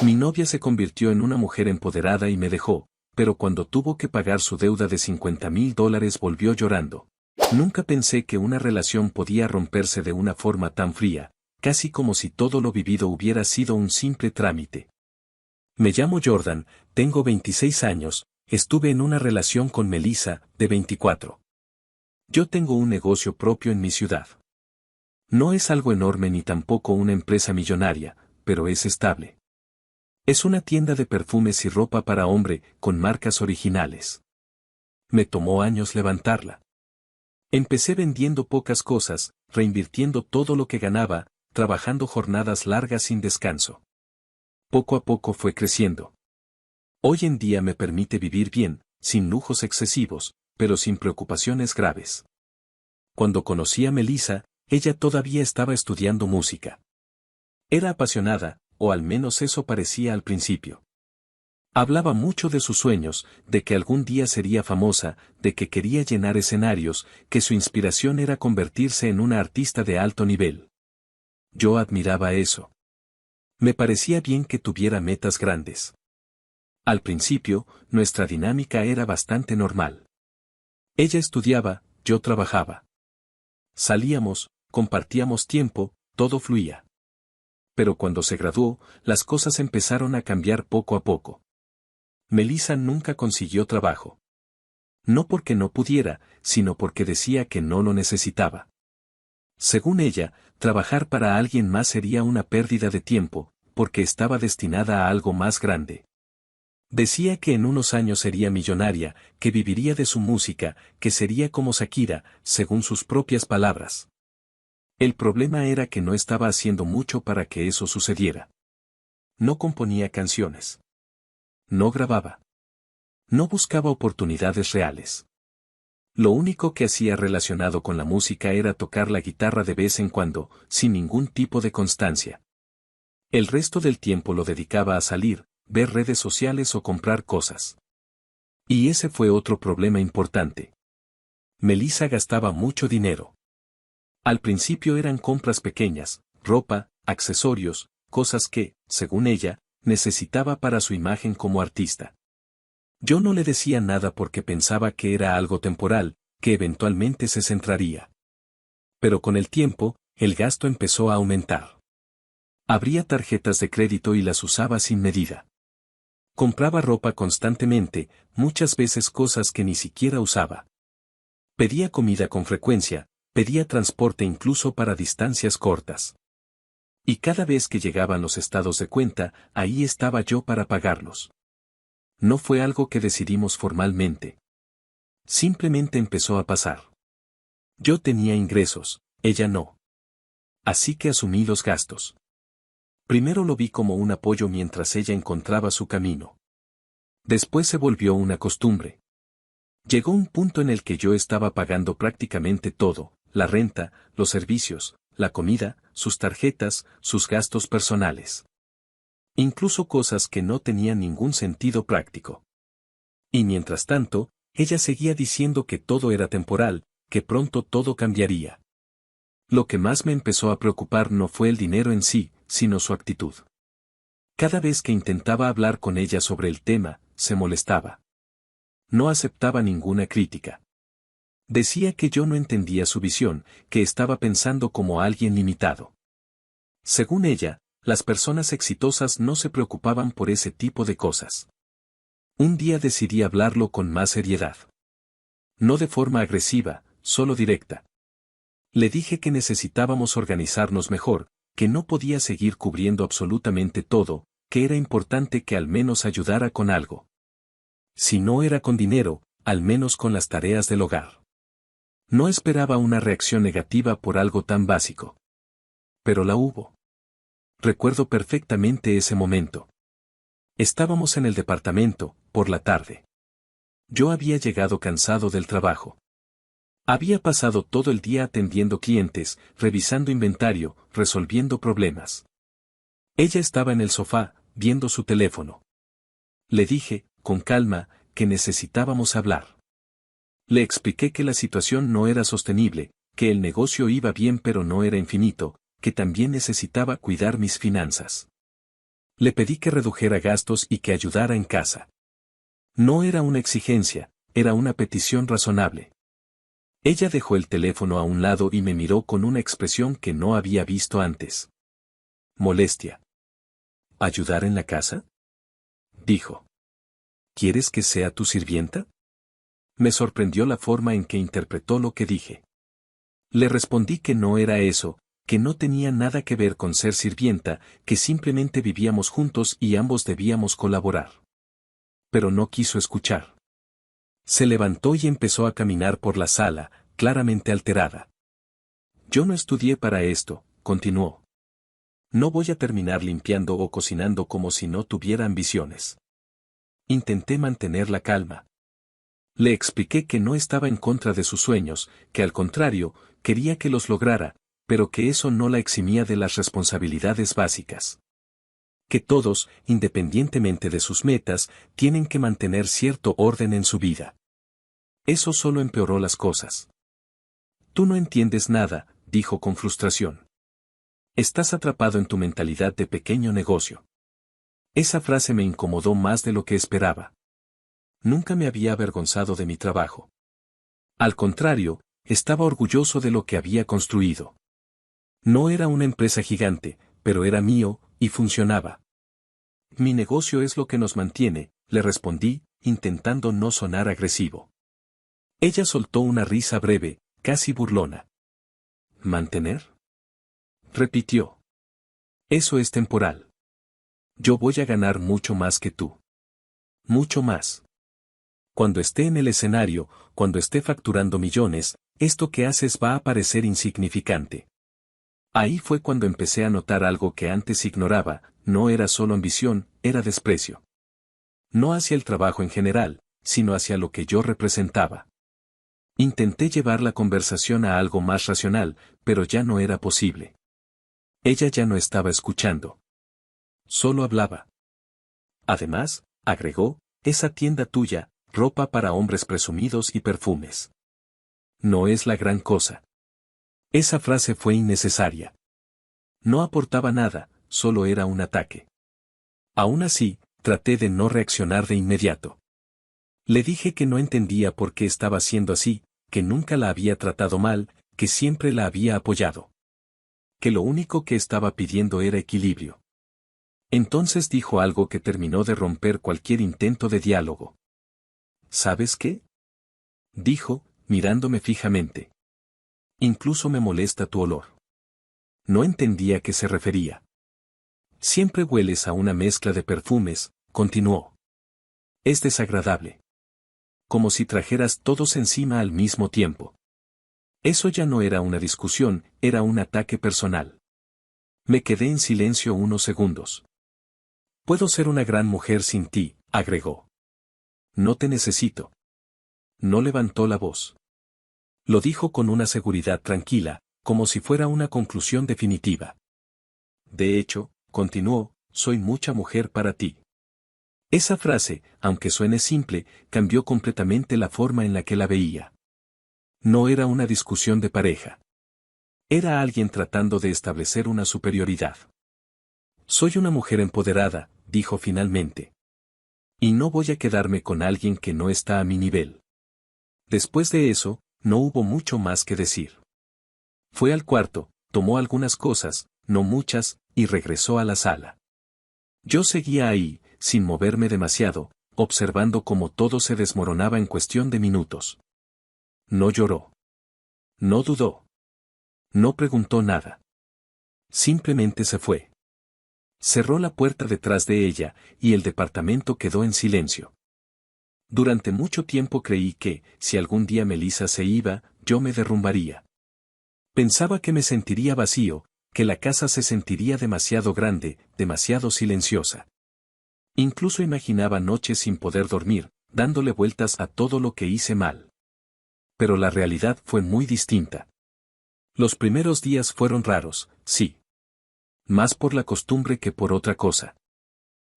Mi novia se convirtió en una mujer empoderada y me dejó, pero cuando tuvo que pagar su deuda de $50,000 volvió llorando. Nunca pensé que una relación podía romperse de una forma tan fría, casi como si todo lo vivido hubiera sido un simple trámite. Me llamo Jordan, tengo 26 años, estuve en una relación con Melissa, de 24. Yo tengo un negocio propio en mi ciudad. No es algo enorme ni tampoco una empresa millonaria, pero es estable. Es una tienda de perfumes y ropa para hombre, con marcas originales. Me tomó años levantarla. Empecé vendiendo pocas cosas, reinvirtiendo todo lo que ganaba, trabajando jornadas largas sin descanso. Poco a poco fue creciendo. Hoy en día me permite vivir bien, sin lujos excesivos, pero sin preocupaciones graves. Cuando conocí a Melissa, ella todavía estaba estudiando música. Era apasionada, o al menos eso parecía al principio. Hablaba mucho de sus sueños, de que algún día sería famosa, de que quería llenar escenarios, que su inspiración era convertirse en una artista de alto nivel. Yo admiraba eso. Me parecía bien que tuviera metas grandes. Al principio, nuestra dinámica era bastante normal. Ella estudiaba, yo trabajaba. Salíamos, compartíamos tiempo, todo fluía. Pero cuando se graduó, las cosas empezaron a cambiar poco a poco. Melissa nunca consiguió trabajo. No porque no pudiera, sino porque decía que no lo necesitaba. Según ella, trabajar para alguien más sería una pérdida de tiempo, porque estaba destinada a algo más grande. Decía que en unos años sería millonaria, que viviría de su música, que sería como Shakira, según sus propias palabras. El problema era que no estaba haciendo mucho para que eso sucediera. No componía canciones. No grababa. No buscaba oportunidades reales. Lo único que hacía relacionado con la música era tocar la guitarra de vez en cuando, sin ningún tipo de constancia. El resto del tiempo lo dedicaba a salir, ver redes sociales o comprar cosas. Y ese fue otro problema importante. Melissa gastaba mucho dinero. Al principio eran compras pequeñas, ropa, accesorios, cosas que, según ella, necesitaba para su imagen como artista. Yo no le decía nada porque pensaba que era algo temporal, que eventualmente se centraría. Pero con el tiempo, el gasto empezó a aumentar. Abría tarjetas de crédito y las usaba sin medida. Compraba ropa constantemente, muchas veces cosas que ni siquiera usaba. Pedía comida con frecuencia, pedía transporte incluso para distancias cortas. Y cada vez que llegaban los estados de cuenta, ahí estaba yo para pagarlos. No fue algo que decidimos formalmente. Simplemente empezó a pasar. Yo tenía ingresos, ella no. Así que asumí los gastos. Primero lo vi como un apoyo mientras ella encontraba su camino. Después se volvió una costumbre. Llegó un punto en el que yo estaba pagando prácticamente todo, la renta, los servicios, la comida, sus tarjetas, sus gastos personales. Incluso cosas que no tenían ningún sentido práctico. Y mientras tanto, ella seguía diciendo que todo era temporal, que pronto todo cambiaría. Lo que más me empezó a preocupar no fue el dinero en sí, sino su actitud. Cada vez que intentaba hablar con ella sobre el tema, se molestaba. No aceptaba ninguna crítica. Decía que yo no entendía su visión, que estaba pensando como alguien limitado. Según ella, las personas exitosas no se preocupaban por ese tipo de cosas. Un día decidí hablarlo con más seriedad. No de forma agresiva, solo directa. Le dije que necesitábamos organizarnos mejor, que no podía seguir cubriendo absolutamente todo, que era importante que al menos ayudara con algo. Si no era con dinero, al menos con las tareas del hogar. No esperaba una reacción negativa por algo tan básico. Pero la hubo. Recuerdo perfectamente ese momento. Estábamos en el departamento, por la tarde. Yo había llegado cansado del trabajo. Había pasado todo el día atendiendo clientes, revisando inventario, resolviendo problemas. Ella estaba en el sofá, viendo su teléfono. Le dije, con calma, que necesitábamos hablar. Le expliqué que la situación no era sostenible, que el negocio iba bien pero no era infinito, que también necesitaba cuidar mis finanzas. Le pedí que redujera gastos y que ayudara en casa. No era una exigencia, era una petición razonable. Ella dejó el teléfono a un lado y me miró con una expresión que no había visto antes. Molestia. ¿Ayudar en la casa? Dijo. ¿Quieres que sea tu sirvienta? Me sorprendió la forma en que interpretó lo que dije. Le respondí que no era eso, que no tenía nada que ver con ser sirvienta, que simplemente vivíamos juntos y ambos debíamos colaborar. Pero no quiso escuchar. Se levantó y empezó a caminar por la sala, claramente alterada. Yo no estudié para esto, continuó. No voy a terminar limpiando o cocinando como si no tuviera ambiciones. Intenté mantener la calma. Le expliqué que no estaba en contra de sus sueños, que al contrario, quería que los lograra, pero que eso no la eximía de las responsabilidades básicas. Que todos, independientemente de sus metas, tienen que mantener cierto orden en su vida. Eso solo empeoró las cosas. Tú no entiendes nada, dijo con frustración. Estás atrapado en tu mentalidad de pequeño negocio. Esa frase me incomodó más de lo que esperaba. Nunca me había avergonzado de mi trabajo. Al contrario, estaba orgulloso de lo que había construido. No era una empresa gigante, pero era mío, y funcionaba. Mi negocio es lo que nos mantiene, le respondí, intentando no sonar agresivo. Ella soltó una risa breve, casi burlona. ¿Mantener? Repitió. Eso es temporal. Yo voy a ganar mucho más que tú. Mucho más. Cuando esté en el escenario, cuando esté facturando millones, esto que haces va a parecer insignificante. Ahí fue cuando empecé a notar algo que antes ignoraba, no era solo ambición, era desprecio. No hacia el trabajo en general, sino hacia lo que yo representaba. Intenté llevar la conversación a algo más racional, pero ya no era posible. Ella ya no estaba escuchando. Solo hablaba. Además, agregó, esa tienda tuya, ropa para hombres presumidos y perfumes. No es la gran cosa. Esa frase fue innecesaria. No aportaba nada, solo era un ataque. Aún así, traté de no reaccionar de inmediato. Le dije que no entendía por qué estaba siendo así, que nunca la había tratado mal, que siempre la había apoyado. Que lo único que estaba pidiendo era equilibrio. Entonces dijo algo que terminó de romper cualquier intento de diálogo. ¿Sabes qué? Dijo, mirándome fijamente. Incluso me molesta tu olor. No entendía a qué se refería. Siempre hueles a una mezcla de perfumes, continuó. Es desagradable. Como si trajeras todos encima al mismo tiempo. Eso ya no era una discusión, era un ataque personal. Me quedé en silencio unos segundos. Puedo ser una gran mujer sin ti, agregó. No te necesito. No levantó la voz. Lo dijo con una seguridad tranquila, como si fuera una conclusión definitiva. De hecho, continuó, soy mucha mujer para ti. Esa frase, aunque suene simple, cambió completamente la forma en la que la veía. No era una discusión de pareja. Era alguien tratando de establecer una superioridad. Soy una mujer empoderada, dijo finalmente. Y no voy a quedarme con alguien que no está a mi nivel. Después de eso, no hubo mucho más que decir. Fue al cuarto, tomó algunas cosas, no muchas, y regresó a la sala. Yo seguía ahí, sin moverme demasiado, observando cómo todo se desmoronaba en cuestión de minutos. No lloró. No dudó. No preguntó nada. Simplemente se fue. Cerró la puerta detrás de ella, y el departamento quedó en silencio. Durante mucho tiempo creí que, si algún día Melissa se iba, yo me derrumbaría. Pensaba que me sentiría vacío, que la casa se sentiría demasiado grande, demasiado silenciosa. Incluso imaginaba noches sin poder dormir, dándole vueltas a todo lo que hice mal. Pero la realidad fue muy distinta. Los primeros días fueron raros, sí. Más por la costumbre que por otra cosa.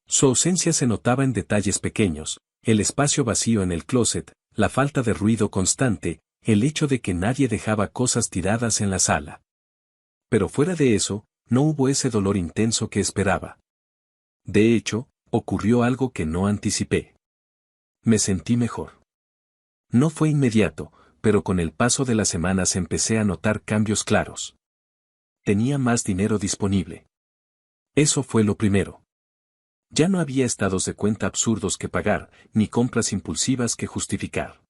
Su ausencia se notaba en detalles pequeños, el espacio vacío en el closet, la falta de ruido constante, el hecho de que nadie dejaba cosas tiradas en la sala. Pero fuera de eso, no hubo ese dolor intenso que esperaba. De hecho, ocurrió algo que no anticipé. Me sentí mejor. No fue inmediato, pero con el paso de las semanas empecé a notar cambios claros. Tenía más dinero disponible. Eso fue lo primero. Ya no había estados de cuenta absurdos que pagar, ni compras impulsivas que justificar.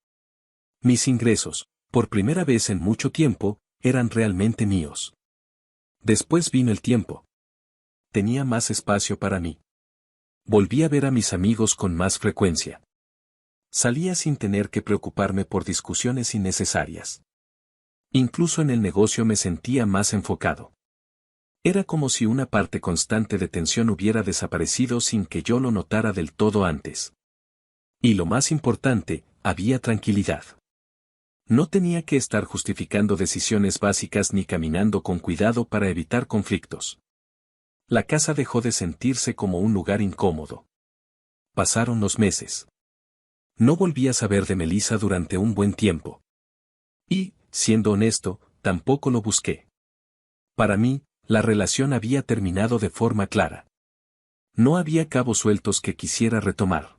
Mis ingresos, por primera vez en mucho tiempo, eran realmente míos. Después vino el tiempo. Tenía más espacio para mí. Volví a ver a mis amigos con más frecuencia. Salía sin tener que preocuparme por discusiones innecesarias. Incluso en el negocio me sentía más enfocado. Era como si una parte constante de tensión hubiera desaparecido sin que yo lo notara del todo antes. Y lo más importante, había tranquilidad. No tenía que estar justificando decisiones básicas ni caminando con cuidado para evitar conflictos. La casa dejó de sentirse como un lugar incómodo. Pasaron los meses. No volví a saber de Melissa durante un buen tiempo. Y, siendo honesto, tampoco lo busqué. Para mí, la relación había terminado de forma clara. No había cabos sueltos que quisiera retomar.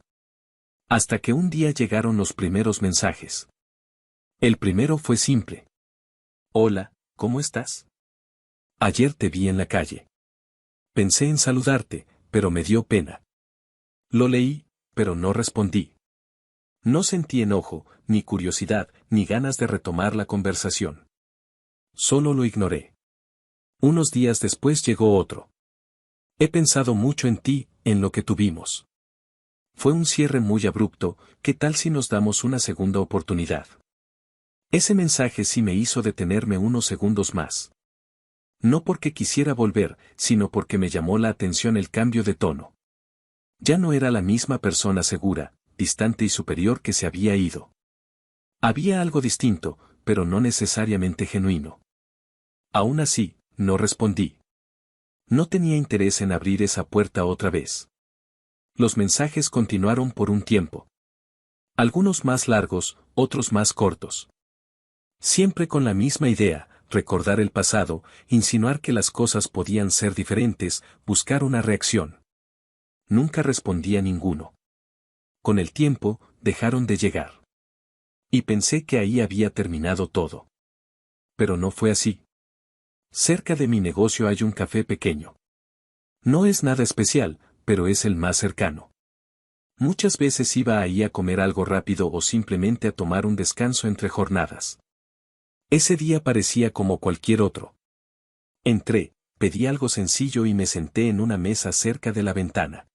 Hasta que un día llegaron los primeros mensajes. El primero fue simple. Hola, ¿cómo estás? Ayer te vi en la calle. Pensé en saludarte, pero me dio pena. Lo leí, pero no respondí. No sentí enojo, ni curiosidad, ni ganas de retomar la conversación. Solo lo ignoré. Unos días después llegó otro. He pensado mucho en ti, en lo que tuvimos. Fue un cierre muy abrupto, ¿qué tal si nos damos una segunda oportunidad? Ese mensaje sí me hizo detenerme unos segundos más. No porque quisiera volver, sino porque me llamó la atención el cambio de tono. Ya no era la misma persona segura, distante y superior que se había ido. Había algo distinto, pero no necesariamente genuino. Aún así, no respondí. No tenía interés en abrir esa puerta otra vez. Los mensajes continuaron por un tiempo. Algunos más largos, otros más cortos. Siempre con la misma idea, recordar el pasado, insinuar que las cosas podían ser diferentes, buscar una reacción. Nunca respondía ninguno. Con el tiempo, dejaron de llegar. Y pensé que ahí había terminado todo. Pero no fue así. Cerca de mi negocio hay un café pequeño. No es nada especial, pero es el más cercano. Muchas veces iba ahí a comer algo rápido o simplemente a tomar un descanso entre jornadas. Ese día parecía como cualquier otro. Entré, pedí algo sencillo y me senté en una mesa cerca de la ventana.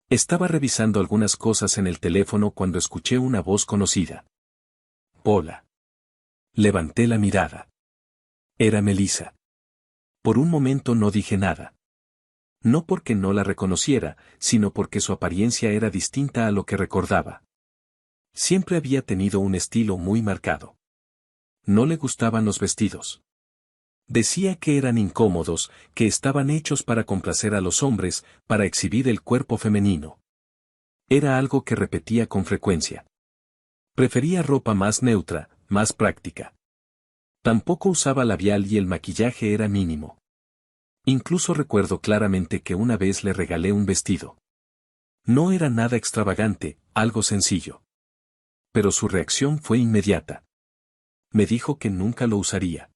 Estaba revisando algunas cosas en el teléfono cuando escuché una voz conocida. Hola. Levanté la mirada. Era Melissa. Por un momento no dije nada. No porque no la reconociera, sino porque su apariencia era distinta a lo que recordaba. Siempre había tenido un estilo muy marcado. No le gustaban los vestidos. Decía que eran incómodos, que estaban hechos para complacer a los hombres, para exhibir el cuerpo femenino. Era algo que repetía con frecuencia. Prefería ropa más neutra, más práctica. Tampoco usaba labial y el maquillaje era mínimo. Incluso recuerdo claramente que una vez le regalé un vestido. No era nada extravagante, algo sencillo. Pero su reacción fue inmediata. Me dijo que nunca lo usaría.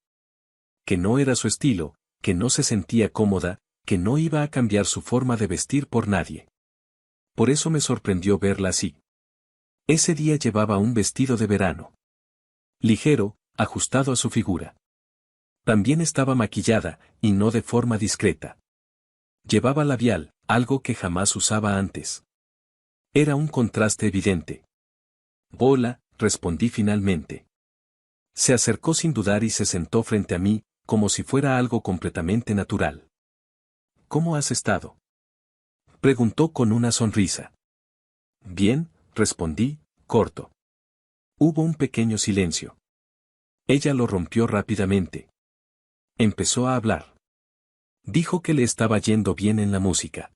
Que no era su estilo, que no se sentía cómoda, que no iba a cambiar su forma de vestir por nadie. Por eso me sorprendió verla así. Ese día llevaba un vestido de verano. Ligero, ajustado a su figura. También estaba maquillada, y no de forma discreta. Llevaba labial, algo que jamás usaba antes. Era un contraste evidente. Hola, respondí finalmente. Se acercó sin dudar y se sentó frente a mí, como si fuera algo completamente natural. ¿Cómo has estado? Preguntó con una sonrisa. Bien, respondí, corto. Hubo un pequeño silencio. Ella lo rompió rápidamente. Empezó a hablar. Dijo que le estaba yendo bien en la música.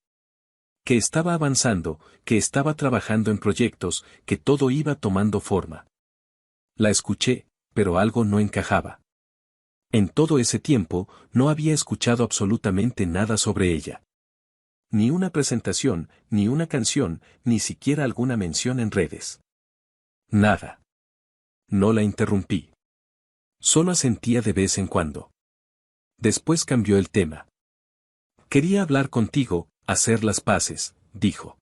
Que estaba avanzando, que estaba trabajando en proyectos, que todo iba tomando forma. La escuché, pero algo no encajaba. En todo ese tiempo, no había escuchado absolutamente nada sobre ella. Ni una presentación, ni una canción, ni siquiera alguna mención en redes. Nada. No la interrumpí. Solo asentía de vez en cuando. Después cambió el tema. Quería hablar contigo, hacer las paces, dijo.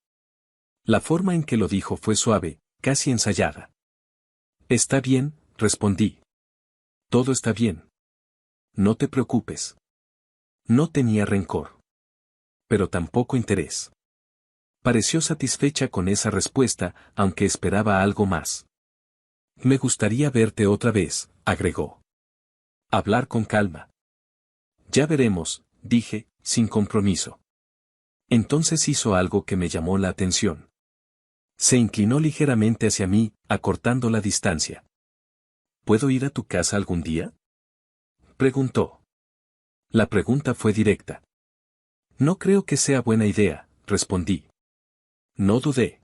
La forma en que lo dijo fue suave, casi ensayada. Está bien, respondí. Todo está bien. No te preocupes. No tenía rencor. Pero tampoco interés. Pareció satisfecha con esa respuesta, aunque esperaba algo más. Me gustaría verte otra vez, agregó. Hablar con calma. Ya veremos, dije, sin compromiso. Entonces hizo algo que me llamó la atención. Se inclinó ligeramente hacia mí, acortando la distancia. ¿Puedo ir a tu casa algún día? Preguntó. La pregunta fue directa. No creo que sea buena idea, respondí. No dudé.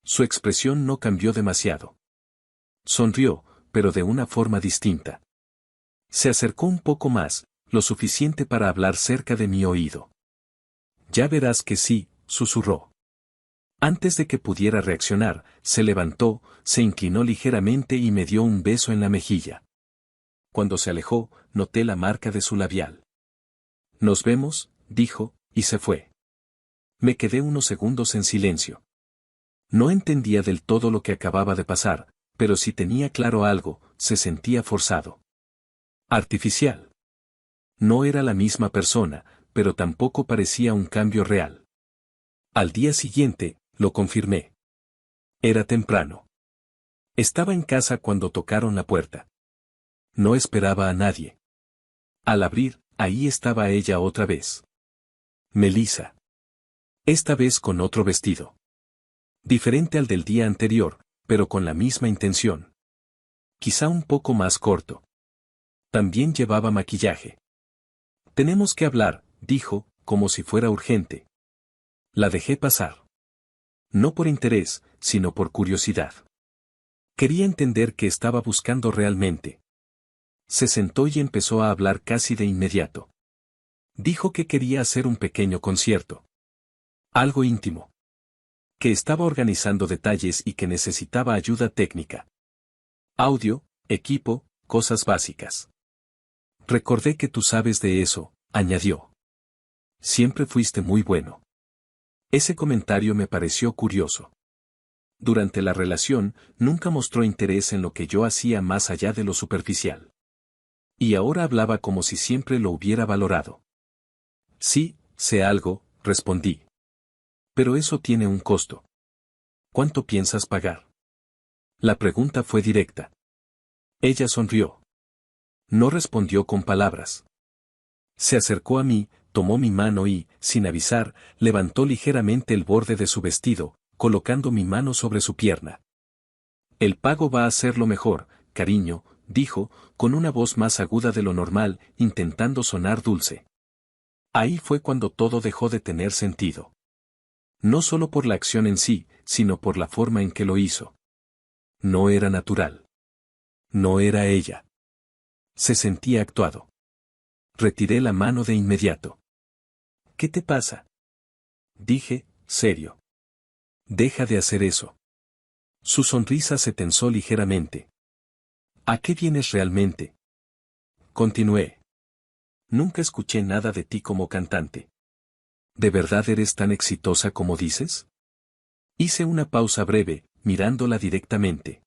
Su expresión no cambió demasiado. Sonrió, pero de una forma distinta. Se acercó un poco más, lo suficiente para hablar cerca de mi oído. Ya verás que sí, susurró. Antes de que pudiera reaccionar, se levantó, se inclinó ligeramente y me dio un beso en la mejilla. Cuando se alejó, noté la marca de su labial. Nos vemos, dijo, y se fue. Me quedé unos segundos en silencio. No entendía del todo lo que acababa de pasar, pero si tenía claro algo, se sentía forzado. Artificial. No era la misma persona, pero tampoco parecía un cambio real. Al día siguiente, lo confirmé. Era temprano. Estaba en casa cuando tocaron la puerta. No esperaba a nadie. Al abrir, ahí estaba ella otra vez. Melissa. Esta vez con otro vestido. Diferente al del día anterior, pero con la misma intención. Quizá un poco más corto. También llevaba maquillaje. Tenemos que hablar, dijo, como si fuera urgente. La dejé pasar. No por interés, sino por curiosidad. Quería entender qué estaba buscando realmente. Se sentó y empezó a hablar casi de inmediato. Dijo que quería hacer un pequeño concierto. Algo íntimo. Que estaba organizando detalles y que necesitaba ayuda técnica. Audio, equipo, cosas básicas. Recordé que tú sabes de eso, añadió. Siempre fuiste muy bueno. Ese comentario me pareció curioso. Durante la relación, nunca mostró interés en lo que yo hacía más allá de lo superficial. Y ahora hablaba como si siempre lo hubiera valorado. Sí, sé algo, respondí. Pero eso tiene un costo. ¿Cuánto piensas pagar? La pregunta fue directa. Ella sonrió. No respondió con palabras. Se acercó a mí, tomó mi mano y, sin avisar, levantó ligeramente el borde de su vestido, colocando mi mano sobre su pierna. El pago va a ser lo mejor, cariño, dijo, con una voz más aguda de lo normal, intentando sonar dulce. Ahí fue cuando todo dejó de tener sentido. No solo por la acción en sí, sino por la forma en que lo hizo. No era natural. No era ella. Se sentía actuado. Retiré la mano de inmediato. ¿Qué te pasa? Dije, serio. Deja de hacer eso. Su sonrisa se tensó ligeramente. ¿A qué vienes realmente? Continué. Nunca escuché nada de ti como cantante. ¿De verdad eres tan exitosa como dices? Hice una pausa breve, mirándola directamente.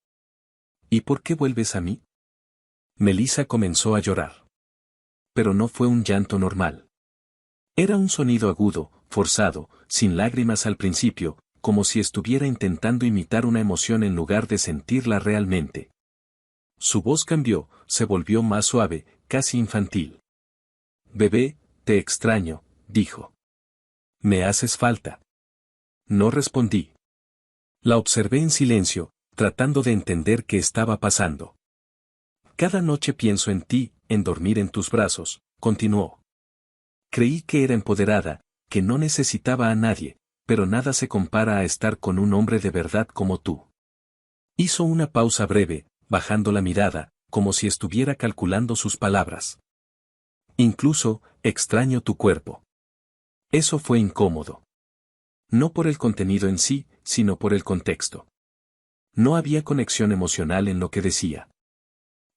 ¿Y por qué vuelves a mí? Melissa comenzó a llorar. Pero no fue un llanto normal. Era un sonido agudo, forzado, sin lágrimas al principio, como si estuviera intentando imitar una emoción en lugar de sentirla realmente. Su voz cambió, se volvió más suave, casi infantil. Bebé, te extraño, dijo. Me haces falta. No respondí. La observé en silencio, tratando de entender qué estaba pasando. Cada noche pienso en ti, en dormir en tus brazos, continuó. Creí que era empoderada, que no necesitaba a nadie, pero nada se compara a estar con un hombre de verdad como tú. Hizo una pausa breve, bajando la mirada, como si estuviera calculando sus palabras. Incluso, extraño tu cuerpo. Eso fue incómodo. No por el contenido en sí, sino por el contexto. No había conexión emocional en lo que decía.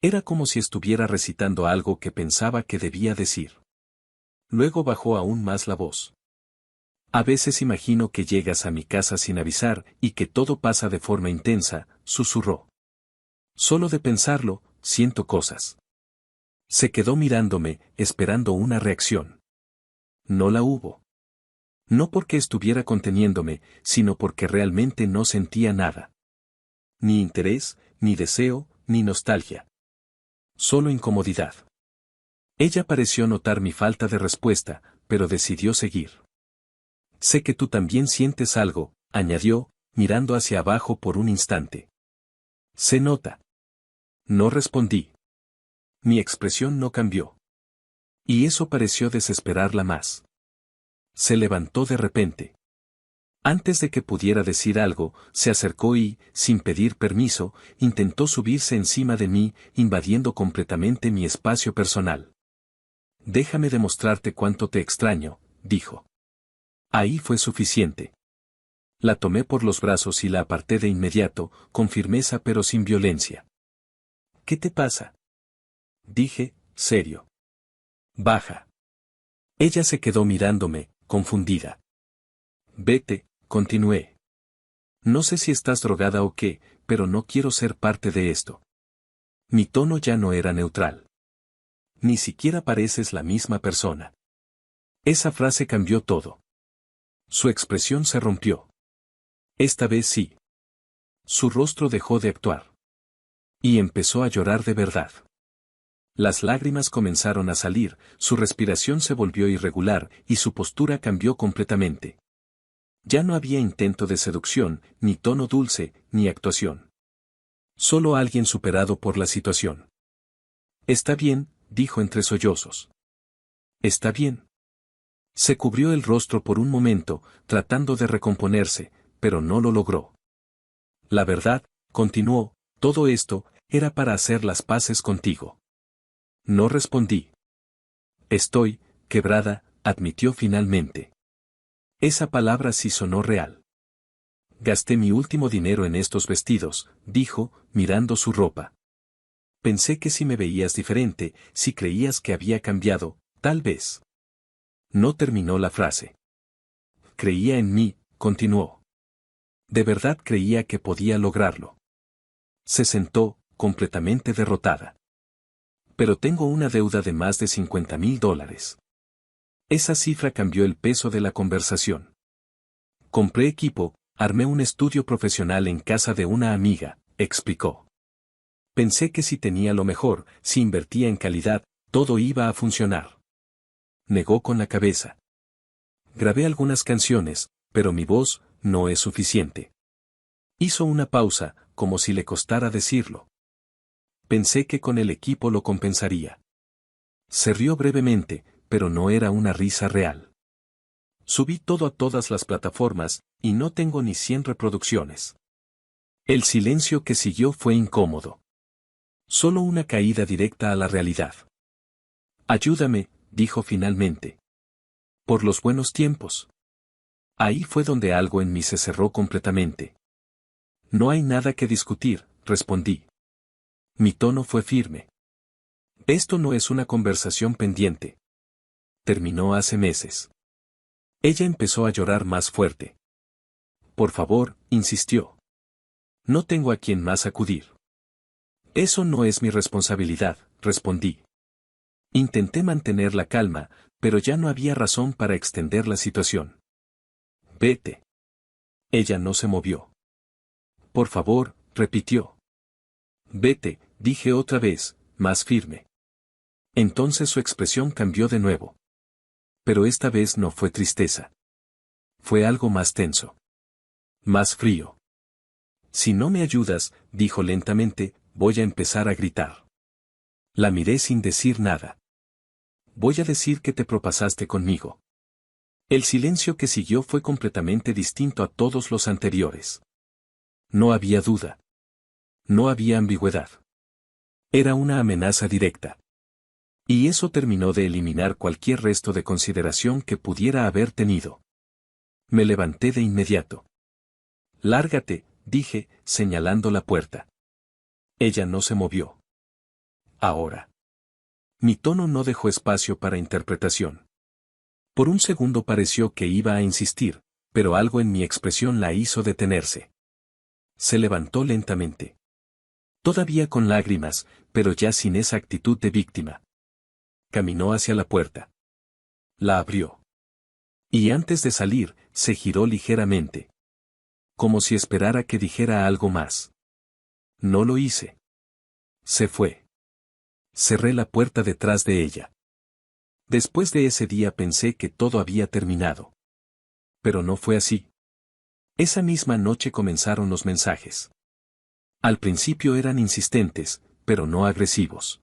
Era como si estuviera recitando algo que pensaba que debía decir. Luego bajó aún más la voz. A veces imagino que llegas a mi casa sin avisar y que todo pasa de forma intensa, susurró. Solo de pensarlo, siento cosas. Se quedó mirándome, esperando una reacción. No la hubo. No porque estuviera conteniéndome, sino porque realmente no sentía nada. Ni interés, ni deseo, ni nostalgia. Solo incomodidad. Ella pareció notar mi falta de respuesta, pero decidió seguir. Sé que tú también sientes algo, añadió, mirando hacia abajo por un instante. Se nota. No respondí. Mi expresión no cambió. Y eso pareció desesperarla más. Se levantó de repente. Antes de que pudiera decir algo, se acercó y, sin pedir permiso, intentó subirse encima de mí, invadiendo completamente mi espacio personal. Déjame demostrarte cuánto te extraño, dijo. Ahí fue suficiente. La tomé por los brazos y la aparté de inmediato, con firmeza pero sin violencia. ¿Qué te pasa? Dije, serio. Baja. Ella se quedó mirándome, confundida. Vete, continué. No sé si estás drogada o qué, pero no quiero ser parte de esto. Mi tono ya no era neutral. Ni siquiera pareces la misma persona. Esa frase cambió todo. Su expresión se rompió. Esta vez sí. Su rostro dejó de actuar. Y empezó a llorar de verdad. Las lágrimas comenzaron a salir, su respiración se volvió irregular y su postura cambió completamente. Ya no había intento de seducción, ni tono dulce, ni actuación. Solo alguien superado por la situación. Está bien, dijo entre sollozos. Está bien. Se cubrió el rostro por un momento, tratando de recomponerse, pero no lo logró. La verdad, continuó, todo esto, era para hacer las paces contigo. No respondí. Estoy, quebrada, admitió finalmente. Esa palabra sí sonó real. Gasté mi último dinero en estos vestidos, dijo, mirando su ropa. Pensé que si me veías diferente, si creías que había cambiado, tal vez. No terminó la frase. Creía en mí, continuó. De verdad creía que podía lograrlo. Se sentó, completamente derrotada. Pero tengo una deuda de más de $50,000. Esa cifra cambió el peso de la conversación. Compré equipo, armé un estudio profesional en casa de una amiga, explicó. Pensé que si tenía lo mejor, si invertía en calidad, todo iba a funcionar. Negó con la cabeza. Grabé algunas canciones, pero mi voz no es suficiente. Hizo una pausa, como si le costara decirlo. Pensé que con el equipo lo compensaría. Se rió brevemente, pero no era una risa real. Subí todo a todas las plataformas, y no tengo ni 100 reproducciones. El silencio que siguió fue incómodo. Solo una caída directa a la realidad. Ayúdame, dijo finalmente. Por los buenos tiempos. Ahí fue donde algo en mí se cerró completamente. No hay nada que discutir, respondí. Mi tono fue firme. Esto no es una conversación pendiente. Terminó hace meses. Ella empezó a llorar más fuerte. Por favor, insistió. No tengo a quien más acudir. Eso no es mi responsabilidad, respondí. Intenté mantener la calma, pero ya no había razón para extender la situación. Vete. Ella no se movió. Por favor, repitió. Vete, dije otra vez, más firme. Entonces su expresión cambió de nuevo. Pero esta vez no fue tristeza. Fue algo más tenso. Más frío. Si no me ayudas, dijo lentamente, voy a empezar a gritar. La miré sin decir nada. Voy a decir que te propasaste conmigo. El silencio que siguió fue completamente distinto a todos los anteriores. No había duda. No había ambigüedad. Era una amenaza directa. Y eso terminó de eliminar cualquier resto de consideración que pudiera haber tenido. Me levanté de inmediato. Lárgate, dije, señalando la puerta. Ella no se movió. Ahora. Mi tono no dejó espacio para interpretación. Por un segundo pareció que iba a insistir, pero algo en mi expresión la hizo detenerse. Se levantó lentamente. Todavía con lágrimas, pero ya sin esa actitud de víctima. Caminó hacia la puerta. La abrió. Y antes de salir, se giró ligeramente. Como si esperara que dijera algo más. No lo hice. Se fue. Cerré la puerta detrás de ella. Después de ese día pensé que todo había terminado. Pero no fue así. Esa misma noche comenzaron los mensajes. Al principio eran insistentes, pero no agresivos.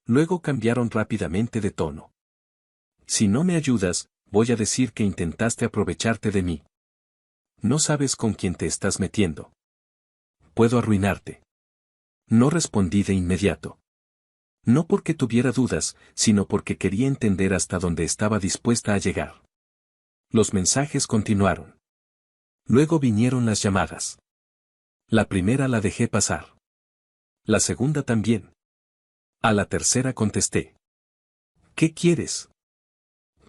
Luego cambiaron rápidamente de tono. Si no me ayudas, voy a decir que intentaste aprovecharte de mí. No sabes con quién te estás metiendo. Puedo arruinarte. No respondí de inmediato. No porque tuviera dudas, sino porque quería entender hasta dónde estaba dispuesta a llegar. Los mensajes continuaron. Luego vinieron las llamadas. La primera la dejé pasar. La segunda también. A la tercera contesté. ¿Qué quieres?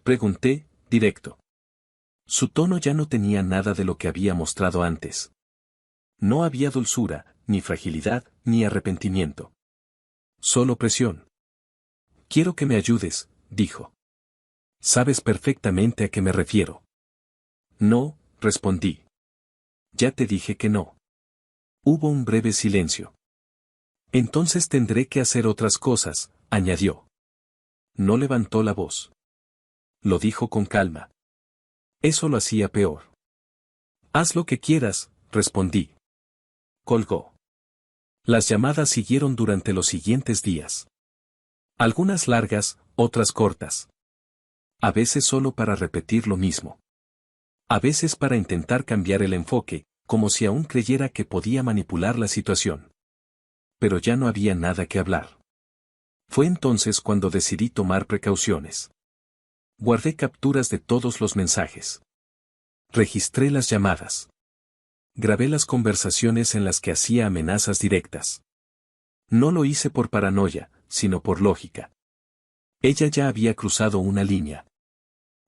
Pregunté, directo. Su tono ya no tenía nada de lo que había mostrado antes. No había dulzura, ni fragilidad, ni arrepentimiento. Solo presión. Quiero que me ayudes, dijo. Sabes perfectamente a qué me refiero. No, respondí. Ya te dije que no. Hubo un breve silencio. Entonces tendré que hacer otras cosas, añadió. No levantó la voz. Lo dijo con calma. Eso lo hacía peor. Haz lo que quieras, respondí. Colgó. Las llamadas siguieron durante los siguientes días. Algunas largas, otras cortas. A veces solo para repetir lo mismo. A veces para intentar cambiar el enfoque, como si aún creyera que podía manipular la situación. Pero ya no había nada que hablar. Fue entonces cuando decidí tomar precauciones. Guardé capturas de todos los mensajes. Registré las llamadas. Grabé las conversaciones en las que hacía amenazas directas. No lo hice por paranoia, sino por lógica. Ella ya había cruzado una línea.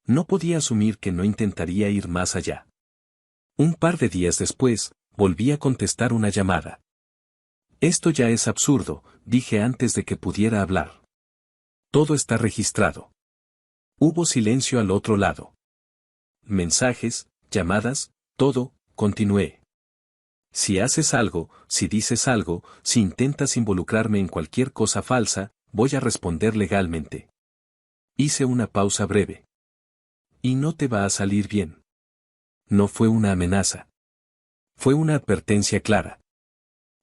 No podía asumir que no intentaría ir más allá. Un par de días después, volví a contestar una llamada. Esto ya es absurdo, dije antes de que pudiera hablar. Todo está registrado. Hubo silencio al otro lado. Mensajes, llamadas, todo, continué. Si haces algo, si dices algo, si intentas involucrarme en cualquier cosa falsa, voy a responder legalmente. Hice una pausa breve. Y no te va a salir bien. No fue una amenaza. Fue una advertencia clara.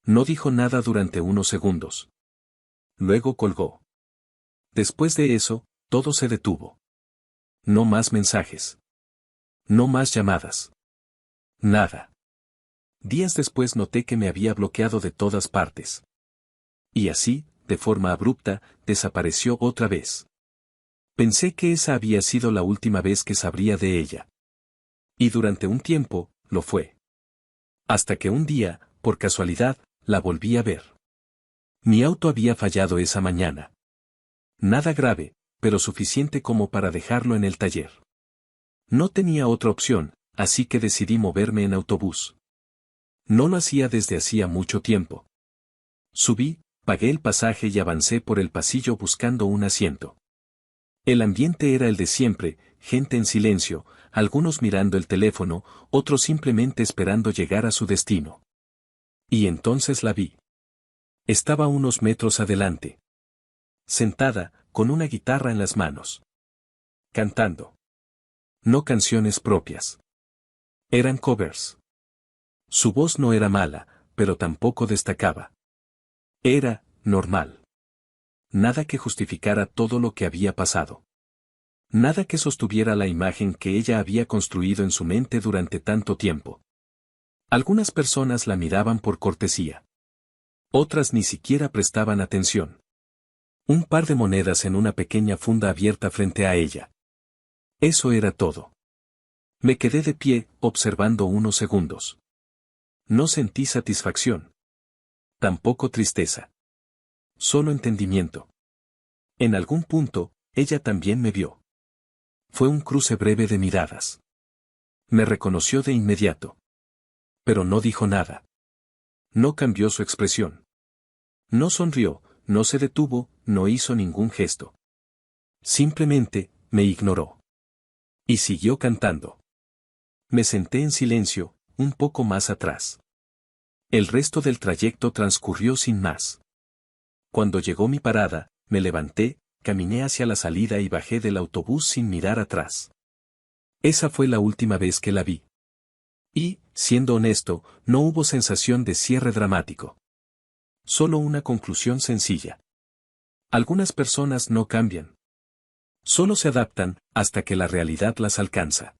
No dijo nada durante unos segundos. Luego colgó. Después de eso, todo se detuvo. No más mensajes. No más llamadas. Nada. Días después noté que me había bloqueado de todas partes. Y así, de forma abrupta, desapareció otra vez. Pensé que esa había sido la última vez que sabría de ella. Y durante un tiempo, lo fue. Hasta que un día, por casualidad, la volví a ver. Mi auto había fallado esa mañana. Nada grave, pero suficiente como para dejarlo en el taller. No tenía otra opción, así que decidí moverme en autobús. No lo hacía desde hacía mucho tiempo. Subí, pagué el pasaje y avancé por el pasillo buscando un asiento. El ambiente era el de siempre, gente en silencio, algunos mirando el teléfono, otros simplemente esperando llegar a su destino. Y entonces la vi. Estaba unos metros adelante. Sentada, con una guitarra en las manos. Cantando. No canciones propias. Eran covers. Su voz no era mala, pero tampoco destacaba. Era, normal. Nada que justificara todo lo que había pasado. Nada que sostuviera la imagen que ella había construido en su mente durante tanto tiempo. Algunas personas la miraban por cortesía. Otras ni siquiera prestaban atención. Un par de monedas en una pequeña funda abierta frente a ella. Eso era todo. Me quedé de pie, observando unos segundos. No sentí satisfacción. Tampoco tristeza. Solo entendimiento. En algún punto, ella también me vio. Fue un cruce breve de miradas. Me reconoció de inmediato. Pero no dijo nada. No cambió su expresión. No sonrió, no se detuvo, no hizo ningún gesto. Simplemente, me ignoró. Y siguió cantando. Me senté en silencio, un poco más atrás. El resto del trayecto transcurrió sin más. Cuando llegó mi parada, me levanté, caminé hacia la salida y bajé del autobús sin mirar atrás. Esa fue la última vez que la vi. Y, siendo honesto, no hubo sensación de cierre dramático. Solo una conclusión sencilla. Algunas personas no cambian. Solo se adaptan, hasta que la realidad las alcanza.